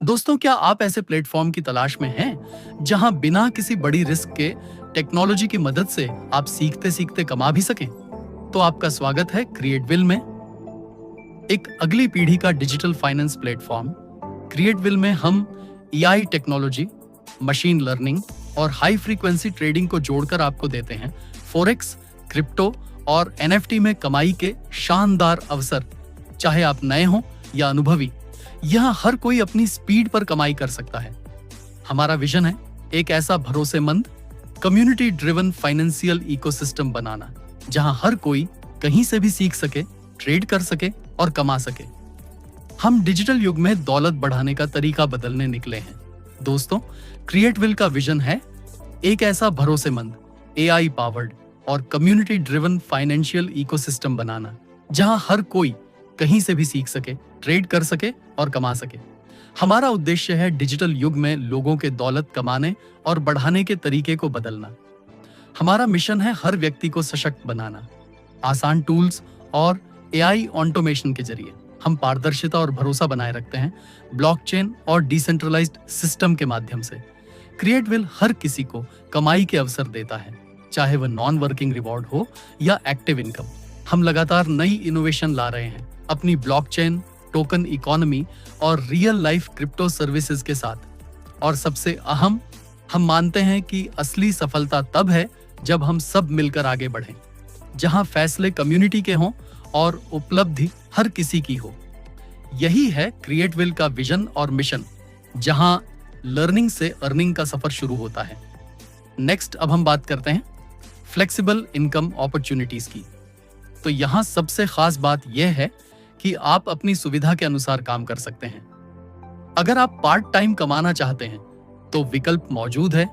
दोस्तों, क्या आप ऐसे प्लेटफॉर्म की तलाश में हैं जहां बिना किसी बड़ी रिस्क के टेक्नोलॉजी की मदद से आप सीखते सीखते कमा भी सकें? तो आपका स्वागत है क्रिएटविल में। एक अगली पीढ़ी का डिजिटल फाइनेंस प्लेटफॉर्म क्रिएटविल में हम एआई टेक्नोलॉजी, मशीन लर्निंग और हाई फ्रीक्वेंसी ट्रेडिंग को जोड़कर आपको देते हैं फॉरेक्स, क्रिप्टो और एनएफटी में कमाई के शानदार अवसर। चाहे आप नए हों या अनुभवी, यहाँ हर कोई अपनी स्पीड पर कमाई कर सकता है। हमारा विजन है एक ऐसा भरोसेमंद, कम्युनिटी ड्रिवन फाइनेंशियल इकोसिस्टम बनाना जहां हर कोई कहीं से भी सीख सके, ट्रेड कर सके और कमा सके। हम डिजिटल युग में दौलत बढ़ाने का तरीका बदलने निकले हैं। दोस्तों, क्रिएटविल का विजन है एक ऐसा भरोसेमंद, एआई पावर्ड और कम्युनिटी ड्रिवन फाइनेंशियल इकोसिस्टम बनाना जहां हर कोई कहीं से भी सीख सके, ट्रेड कर सके और कमा सके। हमारा उद्देश्य है डिजिटल युग में लोगों के दौलत कमाने और बढ़ाने के तरीके को बदलना। हमारा मिशन है हर व्यक्ति को सशक्त बनाना। आसान टूल्स और एआई ऑटोमेशन के जरिए हम पारदर्शिता और भरोसा बनाए रखते हैं। ब्लॉकचेन और डिसेंट्रलाइज्ड सिस्टम के माध्यम से क्रिएटविल हर किसी को कमाई के अवसर देता है, चाहे वह नॉन वर्किंग रिवॉर्ड हो या एक्टिव इनकम। हम लगातार नई इनोवेशन ला रहे हैं अपनी ब्लॉकचेन, टोकन इकोनॉमी और रियल लाइफ क्रिप्टो सर्विसेज के साथ। और सबसे अहम, हम मानते हैं कि असली सफलता तब है जब हम सब मिलकर आगे बढ़ें, जहां फैसले कम्युनिटी के हों और उपलब्धि हर किसी की हो। यही है क्रिएटविल का विजन और मिशन, जहां लर्निंग से अर्निंग का सफर शुरू होता है। नेक्स्ट, अब हम बात करते हैं फ्लेक्सिबल इनकम अपॉर्चुनिटीज की। तो यहां सबसे खास बात यह है कि आप अपनी सुविधा के अनुसार काम कर सकते हैं। अगर आप पार्ट टाइम कमाना चाहते हैं तो विकल्प मौजूद है।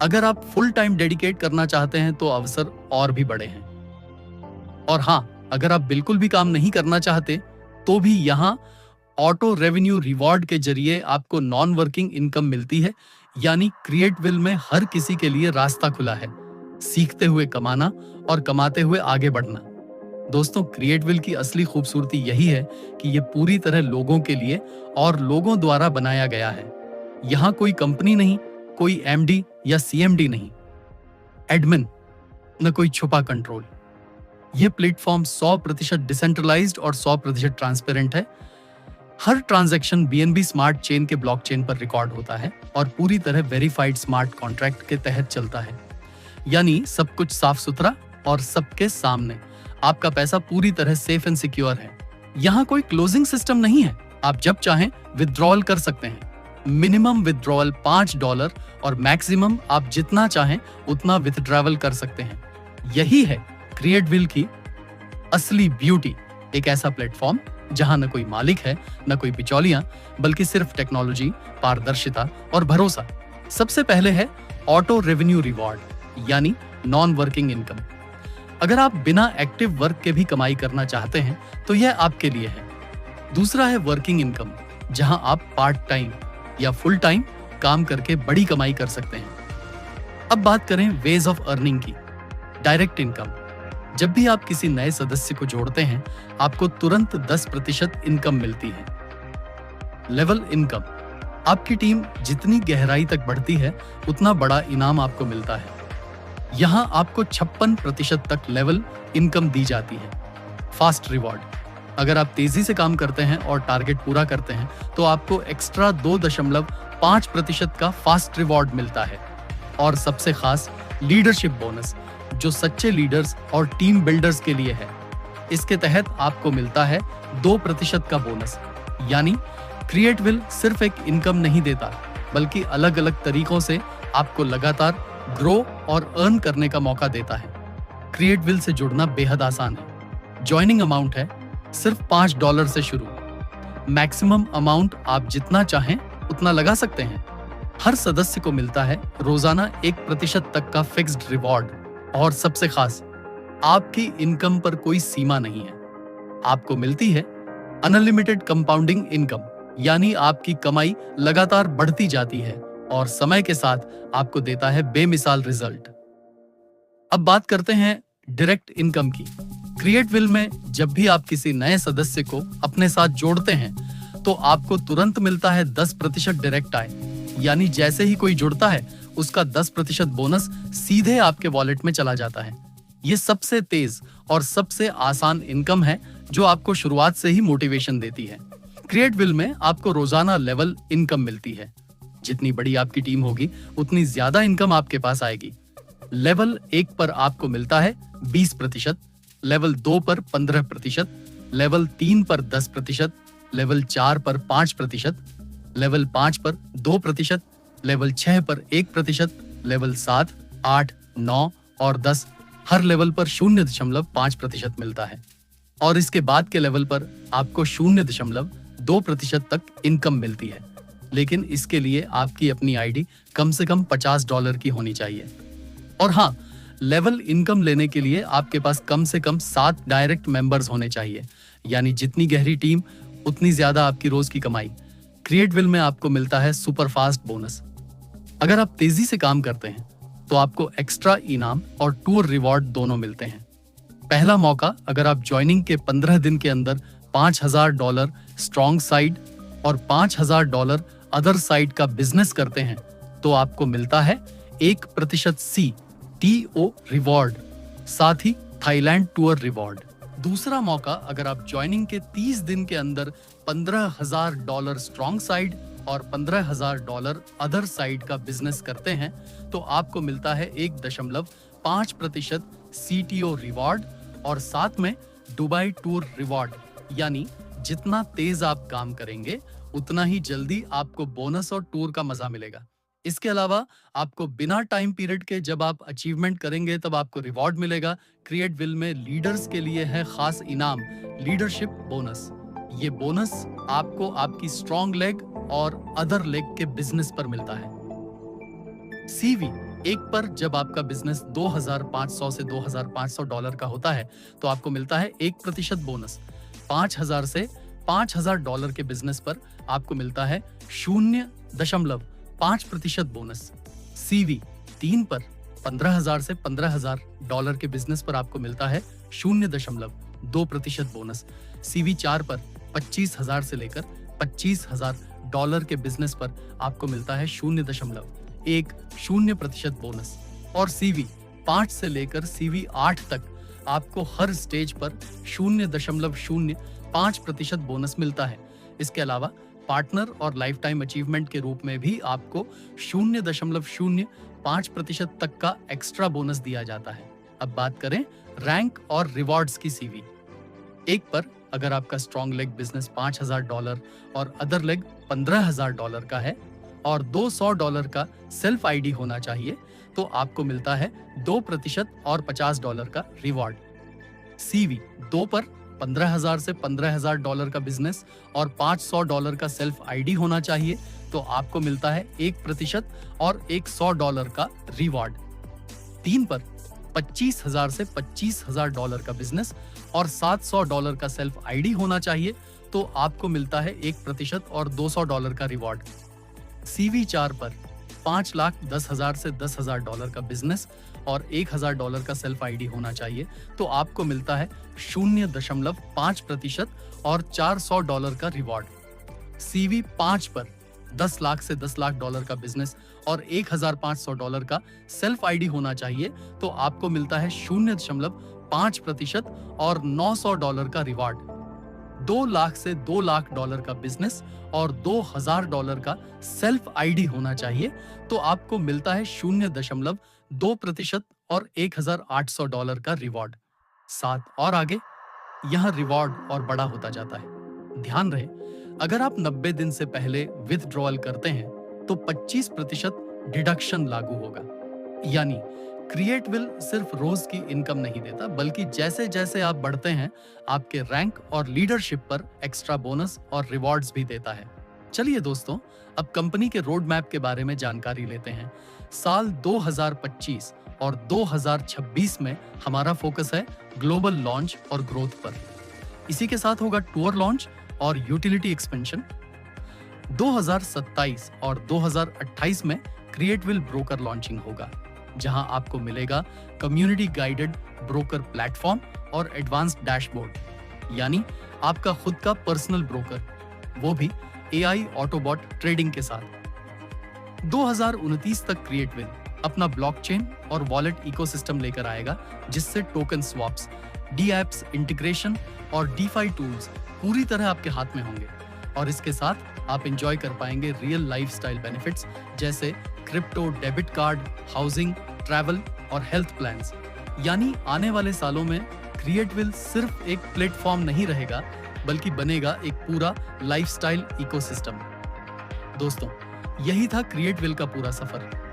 अगर आप फुल टाइम डेडिकेट करना चाहते हैं तो अवसर और भी बड़े हैं। और हां, अगर आप बिल्कुल भी काम नहीं करना चाहते तो भी यहां ऑटो रेवेन्यू रिवॉर्ड के जरिए आपको नॉन वर्किंग इनकम मिलती है। यानी क्रिएटविल में हर किसी के लिए रास्ता खुला है, सीखते हुए कमाना और कमाते हुए आगे बढ़ना। दोस्तों, क्रिएटविल की असली खूबसूरती यही है कि ये पूरी तरह लोगों के लिए और लोगों द्वारा बनाया गया है। यहाँ कोई कंपनी नहीं, कोई एमडी या सीएमडी नहीं, एडमिन, न कोई छुपा कंट्रोल। ये प्लेटफॉर्म 100% डिसेंट्रलाइज्ड और 100% ट्रांसपेरेंट है। हर ट्रांजैक्शन बीएनबी स्मार्ट चेन के ब्लॉकचेन पर रिकॉर्ड होता है और पूरी तरह वेरीफाइड स्मार्ट कॉन्ट्रैक्ट के तहत चलता है। यानी सब कुछ साफ सुथरा और सबके सामने। आपका पैसा पूरी तरह सेफ एंड सिक्योर है। यहाँ कोई क्लोजिंग सिस्टम नहीं है। आप जब चाहें विथड्रॉल कर सकते हैं। मिनिमम विथड्रॉल $5 और मैक्सिमम आप जितना चाहें उतना विथड्रॉवल कर सकते हैं। यही है क्रिएटविल की असली ब्यूटी। एक ऐसा प्लेटफॉर्म जहां न कोई मालिक है, न कोई बिचौलियां, बल्कि सिर्फ टेक्नोलॉजी, पारदर्शिता और भरोसा। सबसे पहले है ऑटो रेवेन्यू रिवॉर्ड, यानी नॉन वर्किंग इनकम। अगर आप बिना एक्टिव वर्क के भी कमाई करना चाहते हैं तो यह आपके लिए है। दूसरा है वर्किंग इनकम, जहां आप पार्ट टाइम या फुल टाइम काम करके बड़ी कमाई कर सकते हैं। अब बात करें वेज ऑफ अर्निंग की। डायरेक्ट इनकम, जब भी आप किसी नए सदस्य को जोड़ते हैं आपको तुरंत 10% इनकम मिलती है। लेवल इनकम, आपकी टीम जितनी गहराई तक बढ़ती है उतना बड़ा इनाम आपको मिलता है। यहां आपको 56% तक लेवल इनकम दी जाती है। फास्ट रिवॉर्ड, अगर आप तेजी से काम करते हैं और टारगेट पूरा करते हैं तो आपको एक्स्ट्रा 2.5% का फास्ट रिवॉर्ड मिलता है। और सबसे खास लीडरशिप बोनस, जो सच्चे लीडर्स और टीम बिल्डर्स के लिए है। इसके तहत आपको मिलता है 2% का बोनस। यानी क्रिएटविल सिर्फ एक इनकम नहीं देता, बल्कि अलग अलग तरीकों से आपको लगातार ग्रो और अर्न करने का मौका देता है। क्रिएटविल से जुड़ना बेहद आसान है। ज्वाइनिंग अमाउंट है सिर्फ $5 से शुरू। मैक्सिमम अमाउंट आप जितना चाहें उतना लगा सकते हैं। हर सदस्य को मिलता है रोजाना 1% तक का फिक्स्ड रिवॉर्ड। और सबसे खास, आपकी इनकम पर कोई सीमा नहीं है। आपको मिलती है अनलिमिटेड कंपाउंडिंग इनकम, यानी आपकी कमाई लगातार बढ़ती जाती है और समय के साथ आपको देता है बेमिसाल रिजल्ट। अब बात करते हैं डायरेक्ट इनकम की। क्रिएटविल में जब भी आप किसी नए सदस्य को अपने साथ जोड़ते हैं तो आपको तुरंत मिलता है 10% डायरेक्ट आय, यानी जैसे ही कोई जुड़ता है उसका 10% बोनस सीधे आपके वॉलेट में चला जाता है। ये सबसे तेज और सबसे आसान इनकम है जो आपको शुरुआत से ही मोटिवेशन देती है। क्रिएटविल में आपको रोजाना लेवल इनकम मिलती है। जितनी बड़ी आपकी टीम होगी उतनी ज्यादा इनकम आपके पास आएगी। लेवल 1 पर आपको मिलता है 20%, लेवल 2 पर 15%, लेवल 3 पर 10%, लेवल 4 पर 5%, लेवल 5 पर 2%, लेवल 6 पर 1%, लेवल 7, 8, 9 और 10 हर लेवल पर 0.5% मिलता है। और इसके बाद के लेवल पर आपको 0.2% तक इनकम मिलती है। लेकिन इसके लिए आपकी अपनी आईडी कम से कम $50 की होनी चाहिए। और हाँ, लेवल इनकम लेने के लिए आपके पास कम से कम 7 डायरेक्ट मेंबर्स होने चाहिए, यानी जितनी गहरी टीम उतनी ज्यादा आपकी रोज की कमाई। क्रिएटविल में आपको मिलता है सुपर फास्ट बोनस। अगर आप तेजी से काम करते हैं तो आपको एक्स्ट्रा इनाम और टूर रिवॉर्ड दोनों मिलते हैं। पहला मौका, अगर आप ज्वाइनिंग के 15 दिन के अंदर $5000 स्ट्रॉन्ग साइड और $5000 अदर साइड का बिजनेस करते हैं तो आपको मिलता है 1% CTO रिवॉर्ड, साथ ही थाईलैंड टूर रिवॉर्ड। दूसरा मौका, अगर आप ज्वाइनिंग के 30 दिन के अंदर $15000 स्ट्रॉन्ग साइड और $15000 अदर साइड का बिजनेस करते हैं तो आपको मिलता है 1.5% CTO रिवॉर्ड और साथ में दुबई टूर रिवॉर्ड, यानी जितना तेज आप काम करेंगे उतना ही जल्दी आपको बोनस और टूर का मजा मिलेगा। इसके अलावा आपको बिना टाइम पीरियड के जब आप अचीवमेंट करेंगे तब आपको रिवॉर्ड मिलेगा। क्रिएटविल में लीडर्स के लिए है खास इनाम, लीडरशिप बोनस। ये बोनस आपको आपकी स्ट्रॉन्ग लेग और अदर लेग के बिजनेस पर मिलता है। CV 1 पर जब आपका बिजनेस $2500 से $2500 का होता है तो आपको मिलता है 1% बोनस। 5000 से $5000 के बिजनेस पर आपको मिलता है 0.5% बोनस। CV 3 पर 15000 से $15000 के बिजनेस पर आपको मिलता है 0.2% बोनस। CV 4 पर 25000 से लेकर $25000 के बिजनेस पर आपको मिलता है 0.10% बोनस। और CV 5 से लेकर CV 8 तक आपको हर स्टेज पर 0.05% बोनस मिलता है। इसके अलावा पार्टनर और लाइफ टाइम अचीवमेंट के रूप में भी आपको 0.05% तक का एक्स्ट्रा बोनस दिया जाता है। अब बात करें रैंक और रिवॉर्ड्स की। CV 1 पर अगर आपका स्ट्रॉन्ग लेग बिजनेस $5000 और अदर लेग $15000 का है और $200 का सेल्फ आईडी होना चाहिए तो आपको मिलता है 2% और $50 का रिवॉर्ड। CV 2 पर 15000 से $15000 का बिजनेस और $500 का सेल्फ आईडी होना चाहिए तो आपको मिलता है 1% और $100 का रिवॉर्ड। 3 पर 25000 से $25000 का बिजनेस और $700 का सेल्फ आईडी होना चाहिए तो आपको मिलता है 1% और $200 का रिवॉर्ड। CV 4 पर 5,10,000 से $10,000 का बिजनेस और $1000 का सेल्फ आईडी होना चाहिए तो आपको मिलता है 0.5% और $400 का रिवॉर्ड। CV 5 पर 10 लाख से $10 लाख का बिजनेस और $1500 का सेल्फ आईडी होना चाहिए तो आपको मिलता है 0.5% और $900 का रिवॉर्ड। 2 लाख से $2 लाख का बिजनेस और $2000 का सेल्फ आईडी होना चाहिए तो आपको मिलता है 0.2% और $1800 का रिवॉर्ड। 7 और आगे यहाँ रिवॉर्ड और बड़ा होता जाता है। ध्यान रहे, अगर आप 90 दिन से पहले विथड्रॉल करते हैं तो 25% डिडक्शन लागू होगा। यानी क्रिएटविल सिर्फ रोज की इनकम नहीं देता बल्कि जैसे जैसे आप बढ़ते हैं आपके रैंक और लीडरशिप पर एक्स्ट्रा बोनस और रिवॉर्ड्स भी देता है। चलिए दोस्तों, अब कंपनी के रोड मैप के बारे में जानकारी लेते हैं। साल 2025 और 2026 में हमारा फोकस है ग्लोबल लॉन्च और ग्रोथ पर। इसी के साथ होगा टूर लॉन्च और यूटिलिटी एक्सपेंशन। 2027 और 2028 में क्रिएटविल ब्रोकर लॉन्चिंग होगा, जहां आपको मिलेगा कम्युनिटी गाइडेड ब्रोकर प्लेटफॉर्म और एडवांस्ड डैशबोर्ड, यानी आपका खुद का पर्सनल ब्रोकर। वो भी एआई ऑटोबॉट ट्रेडिंग के साथ। 2029 तक क्रिएटविल अपना ब्लॉकचेन और वॉलेट इकोसिस्टम लेकर आएगा, जिससे token swaps, D apps integration और डीफाई टूल्स पूरी तरह आपके हाथ में होंगे। और इसके साथ आप एंजॉय कर पाएंगे रियल लाइफस्टाइल बेनिफिट्स जैसे crypto debit card, housing, travel और हेल्थ प्लान्स। यानी आने वाले सालों में क्रिएटविल सिर्फ एक प्लेटफॉर्म नहीं रहेगा, बल्कि बनेगा एक पूरा लाइफस्टाइल इकोसिस्टम। दोस्तों, यही था क्रिएटविल का पूरा सफर।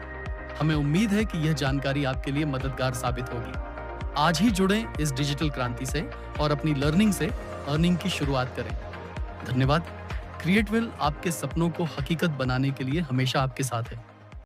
हमें उम्मीद है कि यह जानकारी आपके लिए मददगार साबित होगी। आज ही जुड़ें इस डिजिटल क्रांति से और अपनी लर्निंग से अर्निंग की शुरुआत करें। धन्यवाद। क्रिएटविल आपके सपनों को हकीकत बनाने के लिए हमेशा आपके साथ है।